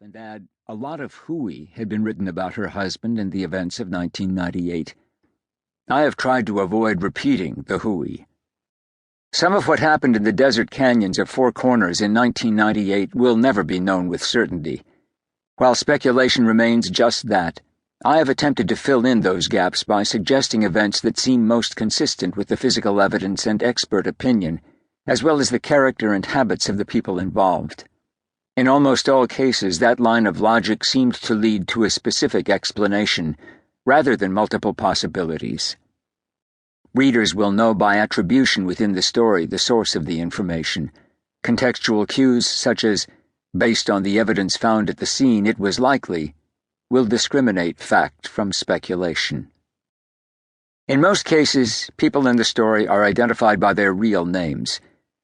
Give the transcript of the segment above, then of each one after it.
and add, a lot of hooey had been written about her husband and the events of 1998. I have tried to avoid repeating the hooey. Some of what happened in the desert canyons of Four Corners in 1998 will never be known with certainty. While speculation remains just that, I have attempted to fill in those gaps by suggesting events that seem most consistent with the physical evidence and expert opinion, as well as the character and habits of the people involved. In almost all cases, that line of logic seemed to lead to a specific explanation, rather than multiple possibilities. Readers will know by attribution within the story the source of the information. Contextual cues such as, based on the evidence found at the scene, it was likely, will discriminate fact from speculation. In most cases, people in the story are identified by their real names.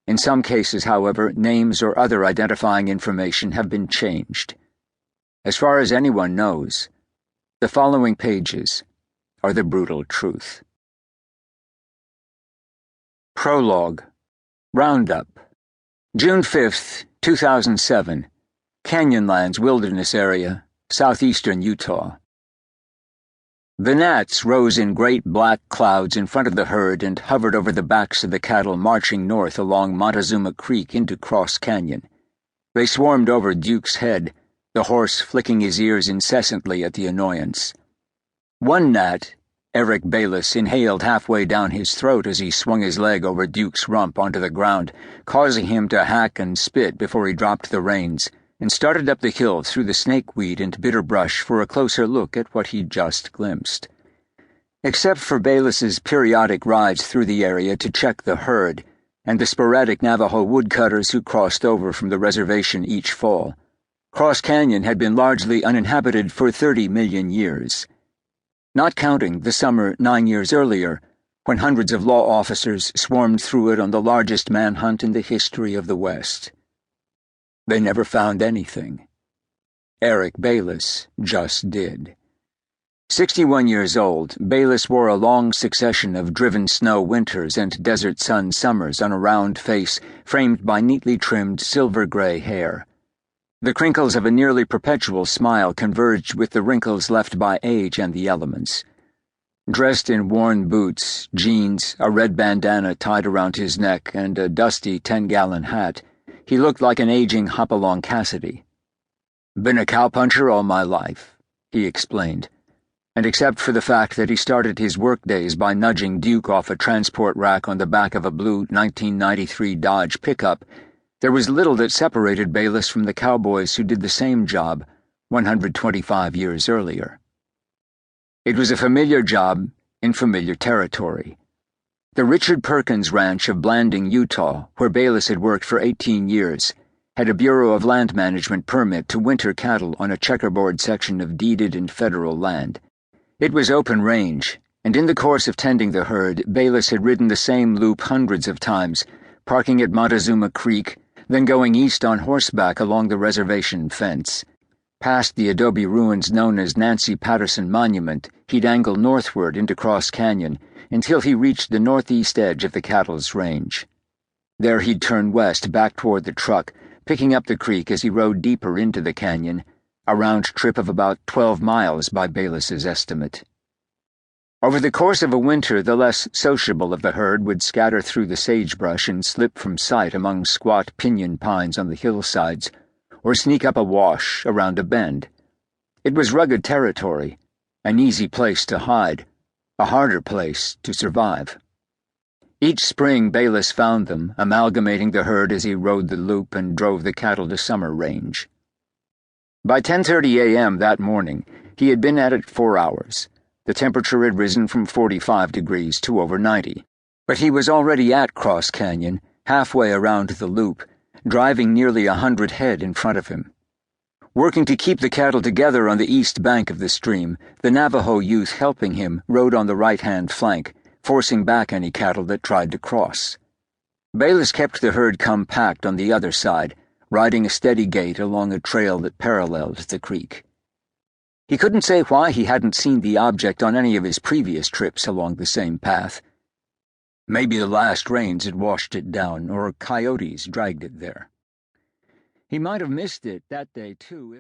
In some cases, however, names or other identifying information have been changed. As far as anyone knows, the following pages are the brutal truth. Prologue. Roundup. June 5th, 2007. Canyonlands Wilderness Area, southeastern Utah. The gnats rose in great black clouds in front of the herd and hovered over the backs of the cattle marching north along Montezuma Creek into Cross Canyon. They swarmed over Duke's head, the horse flicking his ears incessantly at the annoyance. One gnat, Eric Bayless, inhaled halfway down his throat as he swung his leg over Duke's rump onto the ground, causing him to hack and spit before he dropped the reins and started up the hill through the snakeweed and bitter brush for a closer look at what he'd just glimpsed. Except for Bayless's periodic rides through the area to check the herd, and the sporadic Navajo woodcutters who crossed over from the reservation each fall, Cross Canyon had been largely uninhabited for 30 million years. Not counting the summer 9 years earlier, when hundreds of law officers swarmed through it on the largest manhunt in the history of the West. They never found anything. Eric Bayless just did. 61 years old, Bayless wore a long succession of driven snow winters and desert sun summers on a round face framed by neatly trimmed silver-gray hair. The crinkles of a nearly perpetual smile converged with the wrinkles left by age and the elements. Dressed in worn boots, jeans, a red bandana tied around his neck, and a dusty 10-gallon hat, he looked like an aging Hopalong Cassidy. "Been a cowpuncher all my life," he explained, and except for the fact that he started his workdays by nudging Duke off a transport rack on the back of a blue 1993 Dodge pickup, there was little that separated Bayless from the cowboys who did the same job 125 years earlier. It was a familiar job in familiar territory. The Richard Perkins Ranch of Blanding, Utah, where Bayless had worked for 18 years, had a Bureau of Land Management permit to winter cattle on a checkerboard section of deeded and federal land. It was open range, and in the course of tending the herd, Bayless had ridden the same loop hundreds of times, parking at Montezuma Creek, then going east on horseback along the reservation fence. Past the adobe ruins known as Nancy Patterson Monument, he'd angle northward into Cross Canyon until he reached the northeast edge of the cattle's range. There he'd turn west back toward the truck, picking up the creek as he rode deeper into the canyon, a round trip of about 12 miles by Bayless's estimate. Over the course of a winter, the less sociable of the herd would scatter through the sagebrush and slip from sight among squat pinyon pines on the hillsides, or sneak up a wash around a bend. It was rugged territory, an easy place to hide, a harder place to survive. Each spring Bayless found them, amalgamating the herd as he rode the loop and drove the cattle to summer range. By 10:30 a.m. that morning, he had been at it 4 hours. The temperature had risen from 45 degrees to over 90. But he was already at Cross Canyon, halfway around the loop, driving nearly 100 head in front of him. Working to keep the cattle together on the east bank of the stream, the Navajo youth helping him rode on the right-hand flank, forcing back any cattle that tried to cross. Bayless kept the herd compact on the other side, riding a steady gait along a trail that paralleled the creek. He couldn't say why he hadn't seen the object on any of his previous trips along the same path. Maybe the last rains had washed it down, or coyotes dragged it there. He might have missed it that day, too, if